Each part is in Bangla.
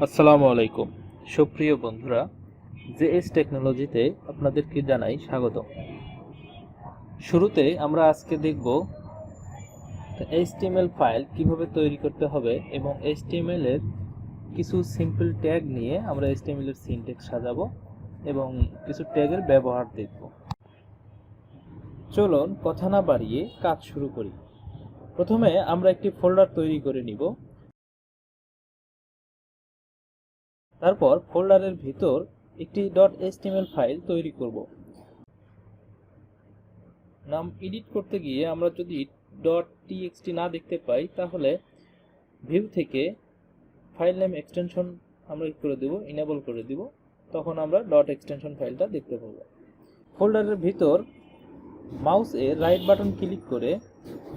আসসালামু আলাইকুম সুপ্রিয় বন্ধুরা, জেএস টেকনোলজিতে আপনাদেরকে জানাই স্বাগত। শুরুতে আমরা আজকে দেখব এইচটিএমএল ফাইল কিভাবে তৈরি করতে হবে এবং এইচটিএমএল এর কিছু সিম্পল ট্যাগ নিয়ে আমরা এইচটিএমএল এর সিনট্যাক্স সাজাবো এবং কিছু ট্যাগের ব্যবহার দেখব। চলুন কথা না বাড়িয়ে কাজ শুরু করি। প্রথমে আমরা একটি ফোল্ডার তৈরি করে নিব। তারপর ফোল্ডারের ভিতর একটি .html ফাইল তৈরি করব। নাম এডিট করতে গিয়ে আমরা যদি .txt না দেখতে পাই তাহলে ভিউ থেকে ফাইল নেম এক্সটেনশন আমরা করে দেব, ইনেবল করে দেব, তখন আমরা .extension ফাইলটা দেখতে পাবো। ফোল্ডারের ভিতর মাউস এর রাইট বাটন ক্লিক করে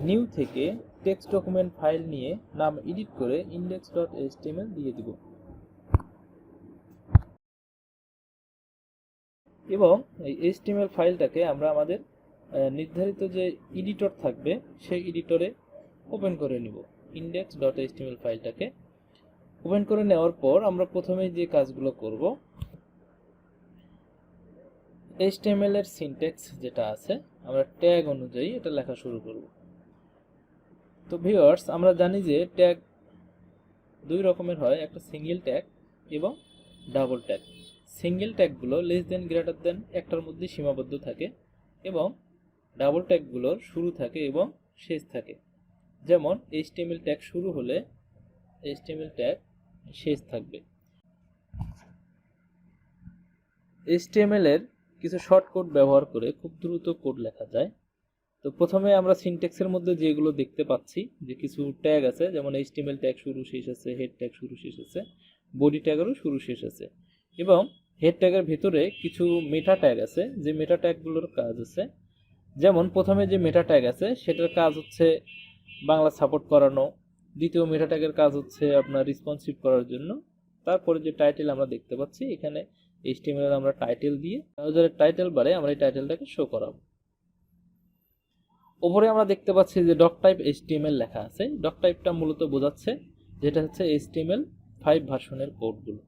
নিউ থেকে টেক্সট ডকুমেন্ট ফাইল নিয়ে নাম এডিট করে index.html দিয়ে দিব এবং এই HTML ফাইলটাকে আমরা আমাদের নির্ধারিত যে এডিটর থাকবে সেই এডিটরে ওপেন করে নিব। index.html ফাইলটাকে ওপেন করে নেওয়ার পর আমরা প্রথমে যে কাজগুলো করব, HTML এর সিনট্যাক্স যেটা আছে আমরা ট্যাগ অনুযায়ী এটা লেখা শুরু করব। তো ভিউয়ার্স, আমরা জানি যে ট্যাগ দুই রকমের হয়, একটা সিঙ্গেল ট্যাগ এবং ডাবল ট্যাগ। সিঙ্গেল ট্যাগগুলো লেস দেন গ্রেটার দেন একটার মধ্যে সীমাবদ্ধ থাকে এবং ডাবল ট্যাগগুলোর শুরু থাকে এবং শেষ থাকে। যেমন HTML ট্যাগ শুরু হলে HTML ট্যাগ শেষ থাকবে। HTML এর কিছু শর্টকাট ব্যবহার করে খুব দ্রুত কোড লেখা যায়। তো প্রথমে আমরা সিনট্যাক্সের মধ্যে যেগুলো দেখতে পাচ্ছি যে কিছু ট্যাগ আছে, যেমন HTML ট্যাগ শুরু শেষ আছে, হেড ট্যাগ শুরু শেষ আছে, বডি ট্যাগেরও শুরু শেষ আছে এবং হেড ট্যাগের ভিতরে কিছু মেটা ট্যাগ আছে যে মেটা ট্যাগগুলোর কাজ আছে। যেমন প্রথমে যে মেটা ট্যাগ আছে সেটার কাজ হচ্ছে বাংলা সাপোর্ট করানো, দ্বিতীয় মেটা ট্যাগের কাজ হচ্ছে আপনার রেসপন্সিভ করার জন্য। তারপরে যে টাইটেল আমরা দেখতে পাচ্ছি এখানে HTML এর আমরা টাইটেল দিয়ে ব্রাউজারের টাইটেল বারে আমরা এই টাইটেলটাকে শো করাবো। উপরে আমরা দেখতে পাচ্ছি যে ডক টাইপ HTML লেখা আছে। ডক টাইপটা মূলত বোঝাচ্ছে যেটা হচ্ছে HTML5 ভার্সনের কোডগুলো।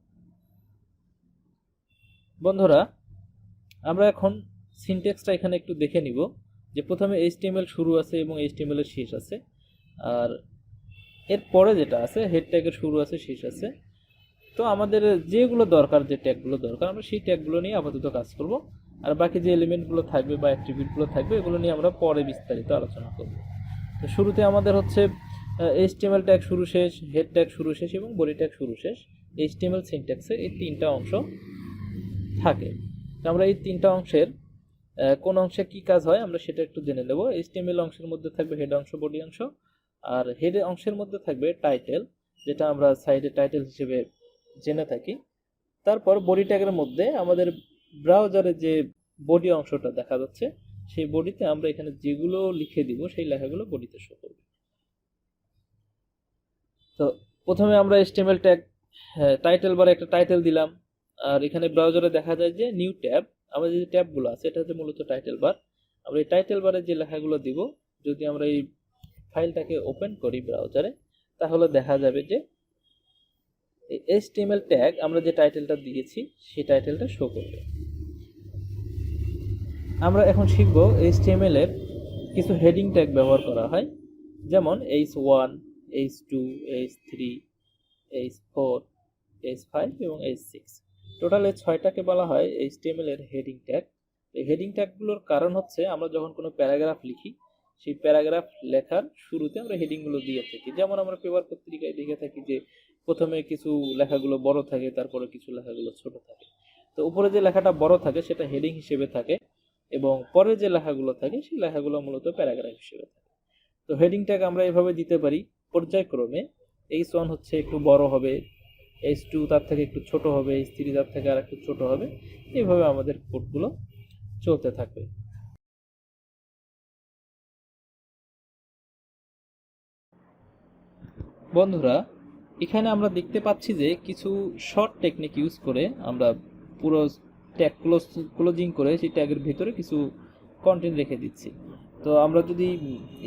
বন্ধুরা, আমরা এখন সিনট্যাক্সটা এখানে একটু দেখে নিব যে প্রথমে HTML শুরু আছে এবং HTML এর শেষ আছে, আর এর পরে যেটা আছে হেড ট্যাগের শুরু আছে শেষ আছে। তো আমাদের যেগুলো দরকার, যে ট্যাগগুলো দরকার, আমরা সেই ট্যাগগুলো নিয়ে আপাতত কাজ করব, আর বাকি যে এলিমেন্টগুলো থাকবে বা অ্যাট্রিবিউটগুলো থাকবে এগুলো নিয়ে আমরা পরে বিস্তারিত আলোচনা করব। তো শুরুতে আমাদের হচ্ছে HTML ট্যাগ শুরু শেষ, হেড ট্যাগ শুরু শেষ এবং বডি ট্যাগ শুরু শেষ। HTML সিনট্যাক্সে এই তিনটা অংশ থাকে। তো আমরা এই তিনটা অংশের কোন অংশে কি কাজ হয় আমরা সেটা একটু জেনে নেব। HTML অংশের মধ্যে থাকবে হেড অংশ, বডি অংশ, আর হেড অংশের মধ্যে থাকবে টাইটেল, যেটা আমরা সাইডে টাইটেল হিসেবে জেনে থাকি। তারপর বডি ট্যাগের মধ্যে আমাদের ব্রাউজারে যে বডি অংশটা দেখা যাচ্ছে সেই বডিতে আমরা এখানে যেগুলো লিখে দিব সেই লেখাগুলো বডিতে শো করবে। তো প্রথমে আমরা HTML ট্যাগ টাইটেল বারে একটা টাইটেল দিলাম, আর এখানে ব্রাউজারে দেখা যায় যে নিউ ট্যাব, আমাদের যে ট্যাবগুলো আছে এটা হচ্ছে মূলত টাইটেল বার। আমরা এই টাইটেল বারে যে লেখাগুলো দিব, যদি আমরা এই ফাইলটাকে ওপেন করি ব্রাউজারে তাহলে দেখা যাবে যে এই HTML ট্যাগ আমরা যে টাইটেলটা দিয়েছি সেই টাইটেলটা শো করবে। আমরা এখন শিখব HTML এর কিছু হেডিং ট্যাগ ব্যবহার করা হয়, যেমন H1, H2, H3, H4, H5 এবং H6। টোটাল এই 6টাকে বলা হয় HTML এর হেডিং ট্যাগ। এই হেডিং ট্যাগগুলোর কারণ হচ্ছে আমরা যখন কোনো প্যারাগ্রাফ লিখি সেই প্যারাগ্রাফ লেখার শুরুতে আমরা হেডিংগুলো দিয়ে থাকি। যেমন আমরা পেপার পত্রিকায় লিখে থাকি যে প্রথমে কিছু লেখাগুলো বড় থাকে, তারপরে কিছু লেখাগুলো ছোট থাকে। তো উপরে যে লেখাটা বড় থাকে সেটা হেডিং হিসেবে থাকে এবং পরে যে লেখাগুলো থাকে সেই লেখাগুলো মূলত প্যারাগ্রাফ হিসেবে থাকে। তো হেডিং ট্যাগ আমরা এভাবে দিতে পারি পর্যায়ক্রমে। H1 হচ্ছে একটু বড় হবে, H2 তার থেকে একটু ছোট হবে, H3 তার থেকে আর একটু ছোট হবে। এইভাবে আমাদের কোডগুলো চলতে থাকবে। বন্ধুরা, এখানে আমরা দেখতে পাচ্ছি যে কিছু শর্ট টেকনিক ইউজ করে আমরা পুরো ট্যাগ ক্লোজিং করে সেই ট্যাগের ভিতরে কিছু কন্টেন্ট রেখে দিচ্ছি। তো আমরা যদি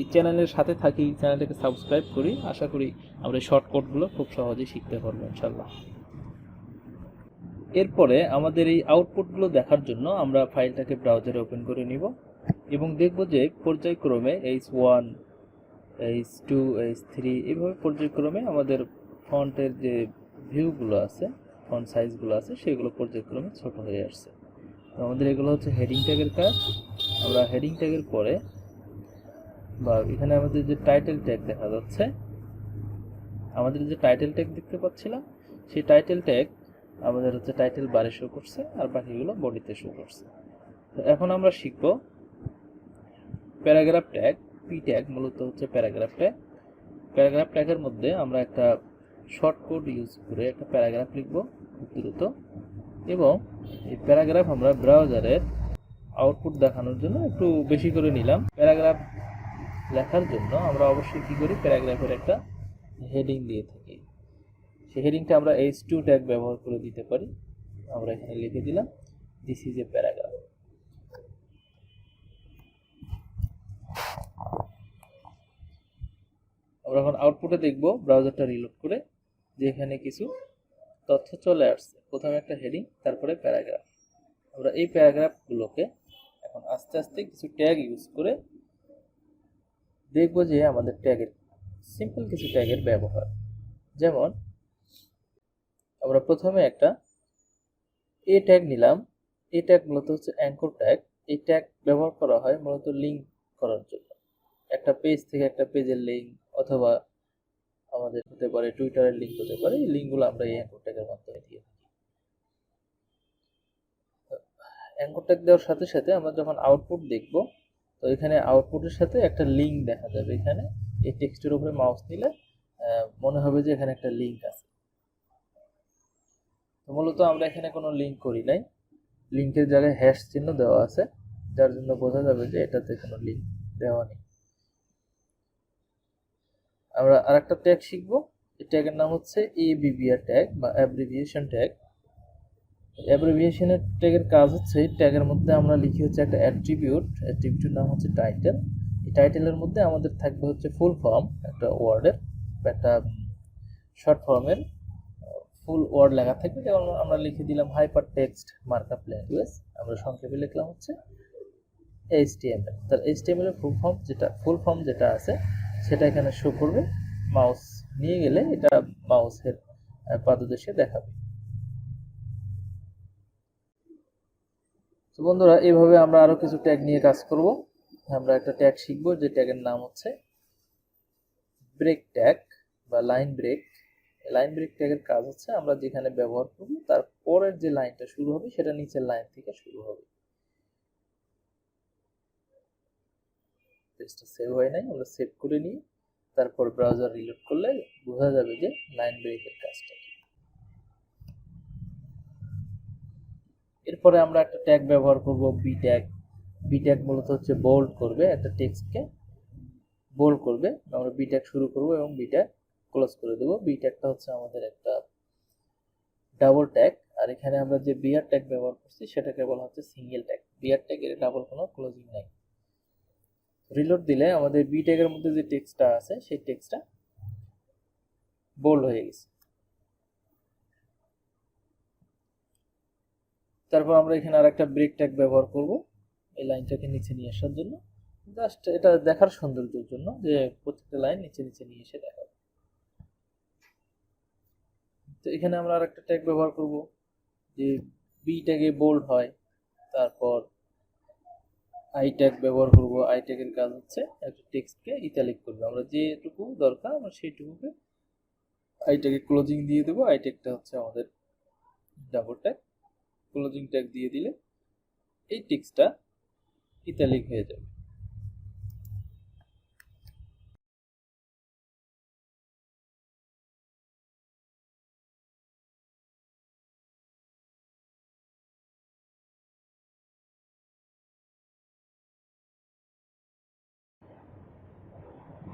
এই চ্যানেলের সাথে থাকি, চ্যানেলটাকে সাবস্ক্রাইব করি, আশা করি আমরা এই শর্টকাটগুলো খুব সহজেই শিখতে পারবো ইনশাআল্লাহ। এরপরে আমাদের এই আউটপুটগুলো দেখার জন্য আমরা ফাইলটাকে ব্রাউজারে ওপেন করে নিব এবং দেখব যে পর্যায়ক্রমে H1, H2, H3 এভাবে পর্যায়ক্রমে আমাদের ফন্টের যে ভিউগুলো আছে, ফন্ট সাইজগুলো আছে, সেগুলো পর্যায়ক্রমে ছোট হয়ে আসছে। তো আমাদের এগুলো হচ্ছে হেডিং ট্যাগের কাজ। আমরা হেডিং ট্যাগের পরে বা এখানে আমাদের যে টাইটেল ট্যাগ দেখা যাচ্ছে, আমাদের যে টাইটেল ট্যাগ দেখতে পাচ্ছিলাম, সেই টাইটেল ট্যাগ আমাদের হচ্ছে টাইটেল বারে শো করছে আর বাকিগুলো বডিতে শো করছে। তো এখন আমরা শিখব প্যারাগ্রাফ ট্যাগ। পি ট্যাগ মূলত হচ্ছে প্যারাগ্রাফ ট্যাগ। প্যারাগ্রাফ ট্যাগের মধ্যে আমরা একটা শর্ট কোড ইউজ করে একটা প্যারাগ্রাফ লিখব খুব দ্রুত, এবং এই প্যারাগ্রাফ আমরা ব্রাউজারের আউটপুট দেখানোর জন্য একটু বেশি করে নিলাম। প্যারাগ্রাফ লেখার জন্য আমরা অবশ্যই কী করি, প্যারাগ্রাফের একটা হেডিং দিয়ে থাকি। সেই হেডিংটা আমরা H2 ট্যাগ ব্যবহার করে দিতে পারি। আমরা এখানে লিখে দিলাম দিস ইজ এ প্যারাগ্রাফ। আমরা এখন আউটপুটে দেখব, ব্রাউজারটা রিলোড করে, যে এখানে কিছু তথ্য চলে আসছে। প্রথমে একটা হেডিং, তারপরে প্যারাগ্রাফ। আমরা এই প্যারাগ্রাফগুলোকে এখন আস্তে আস্তে কিছু ট্যাগ ইউজ করে দেখব যে আমাদের ট্যাগের সিম্পল কিছু ট্যাগের ব্যবহার। যেমন আমরা প্রথমে একটা এ ট্যাগ নিলাম। এই ট্যাগ মূলত হচ্ছে অ্যাঙ্কর ট্যাগ। এই ট্যাগ ব্যবহার করা হয় মূলত লিঙ্ক করার জন্য। একটা পেজ থেকে একটা পেজের লিঙ্ক, অথবা আমাদের হতে পারে টুইটারের লিঙ্ক হতে পারে, এই লিঙ্কগুলো আমরা এই অ্যাঙ্কর ট্যাগের মাধ্যমে দিয়ে থাকি। অ্যাঙ্কর ট্যাগ দেওয়ার সাথে সাথে আমরা যখন আউটপুট দেখব, তো এখানে আউটপুটের সাথে একটা লিঙ্ক দেখা যাবে। এখানে এই টেক্সটের উপরে মাউস নিলে মনে হবে যে এখানে একটা লিঙ্ক আছে। তো মূলত আমরা এখানে কোনো লিঙ্ক করি নাই, লিঙ্কের জায়গায় হ্যাশ চিহ্ন দেওয়া আছে, যার জন্য বোঝা যাবে যে এটাতে কোনো লিঙ্ক দেওয়া নেই। আমরা আরেকটা ট্যাগ শিখব। এই ট্যাগের নাম হচ্ছে ABBR ট্যাগ বা অ্যাব্রিভিয়েশন ট্যাগ। অ্যাব্রিভিয়েশনের ট্যাগের কাজ হচ্ছে, ট্যাগের মধ্যে আমরা লিখি হচ্ছে একটা অ্যাট্রিবিউটের নাম হচ্ছে টাইটেল। এই টাইটেলের মধ্যে আমাদের থাকবে হচ্ছে ফুল ফর্ম একটা ওয়ার্ডের বা একটা শর্ট ফর্মের ফুল ওয়ার্ড লেখা থাকবে। যেমন আমরা লিখে দিলাম হাইপার টেক্সট মার্কআপ ল্যাঙ্গুয়েজ, আমরা সংক্ষেপে লিখলাম হচ্ছে HTML। তার HTML এর ফুল ফর্ম যেটা আছে সেটা এখানে শো করবে। মাউস নিয়ে গেলে এটা মাউসের পাদদেশে দেখাবে। তো বন্ধুরা, এইভাবে আমরা আরো কিছু ট্যাগ নিয়ে কাজ করব। আমরা একটা ট্যাগ শিখব যে ট্যাগের নাম হচ্ছে ব্রেক ট্যাগ বা লাইন ব্রেক। লাইন ব্রেক ট্যাগের কাজ হচ্ছে, আমরা যেখানে ব্যবহার করব তার পরের যে লাইনটা শুরু হবে সেটা নিচের লাইন থেকে শুরু হবে। পেজটা সেভ হয় নাই, আমরা সেভ করে নিই, তারপর ব্রাউজার রিলোড করলে বোঝা যাবে যে লাইন ব্রেকের কাজটা। এরপরে আমরা একটা ট্যাগ ব্যবহার করব বি ট্যাগ। বি ট্যাগ মূলত হচ্ছে বোল্ড করবে, একটা টেক্সটকে বোল্ড করবে। আমরা বি ট্যাগ শুরু করব এবং বি ট্যাগ ক্লোজ করে দেব। বি ট্যাগটা হচ্ছে আমাদের একটা ডাবল ট্যাগ, আর এখানে আমরা যে বিআর ট্যাগ ব্যবহার করছি সেটাকে বলা হচ্ছে সিঙ্গেল ট্যাগ। বিআর ট্যাগের ডাবল কোনো ক্লোজিং নাই। রিলোড দিলে আমাদের বি ট্যাগের মধ্যে যে টেক্সটটা আছে সেই টেক্সটটা বোল্ড হয়ে গেছে। তারপর আমরা এখানে আরেকটা ব্রেক ট্যাগ ব্যবহার করব এই লাইনটাকে নিচে নিয়ে আসার জন্য, জাস্ট এটা দেখার সৌন্দর্যের জন্য যে প্রত্যেকটা লাইন নিচে নিচে নিয়ে এসে দেখাবে। তো এখানে আমরা আরেকটা ট্যাগ ব্যবহার করব যে বি ট্যাগে বোল্ড হয়। তারপর আই ট্যাগ ব্যবহার করব। আই ট্যাগের কাজ হচ্ছে একটা টেক্সটকে ইটালিক করবে। আমরা যেটুকু দরকার আমরা সেইটুকুকে আই ট্যাগে ক্লোজিং দিয়ে দেবো। আই ট্যাগটা হচ্ছে আমাদের ডাবল ট্যাগ। ক্লোজিং ট্যাগ দিয়ে দিলে এই টেক্সটটা ইটালিক হয়ে যাবে।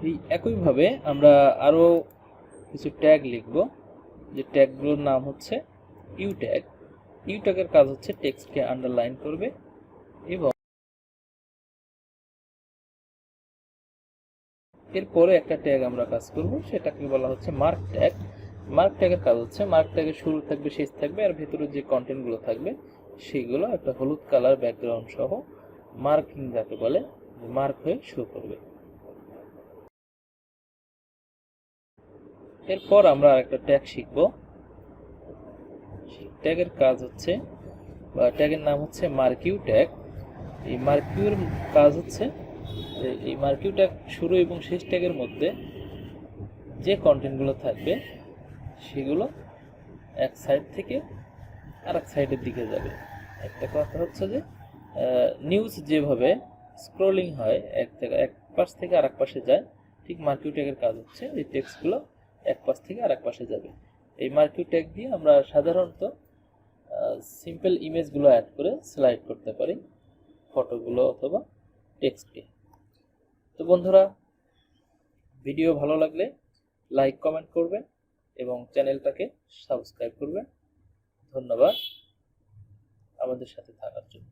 এই একইভাবে আমরা আরো কিছু ট্যাগ লিখব, যে ট্যাগগুলোর নাম হচ্ছে ইউ ট্যাগ। ইউ ট্যাগের কাজ হচ্ছে টেক্সটকে আন্ডারলাইন করবে, এবং এরপরে একটা ট্যাগ আমরা কাজ করব, সেটাকে বলা হচ্ছে মার্ক ট্যাগ। মার্ক ট্যাগের কাজ হচ্ছে মার্ক ট্যাগের শুরু থাকবে, শেষ থাকবে, আর ভেতরে যে কন্টেন্টগুলো থাকবে সেগুলো একটা হলুদ কালার ব্যাকগ্রাউন্ড সহ মার্কিং যাকে বলে মার্ক হয়ে শো করবে। এরপর আমরা আরেকটা ট্যাগ শিখব। ট্যাগের কাজ হচ্ছে বা ট্যাগের নাম হচ্ছে মার্কিউ ট্যাগ। এই মার্কিউর কাজ হচ্ছে যে এই মার্কিউ ট্যাগ শুরু এবং শেষ ট্যাগের মধ্যে যে কন্টেন্টগুলো থাকবে সেগুলো এক সাইড থেকে আর এক সাইডের দিকে যাবে। একটা কথা হচ্ছে যে নিউজ যেভাবে স্ক্রলিং হয় এক পাশ থেকে আর এক পাশে যায়, ঠিক মার্কিউ ট্যাগের কাজ হচ্ছে এই টেক্সটগুলো এক পাশ থেকে আর এক পাশে যাবে। এই মার্কিউ ট্যাগ দিয়ে আমরা সাধারণত সিম্পল ইমেজগুলো অ্যাড করে স্লাইড করতে পারি, ফটোগুলো অথবা টেক্সটকে। তো বন্ধুরা, ভিডিও ভালো লাগলে লাইক কমেন্ট করবেন এবং চ্যানেলটাকে সাবস্ক্রাইব করবেন। ধন্যবাদ আমাদের সাথে থাকার জন্য।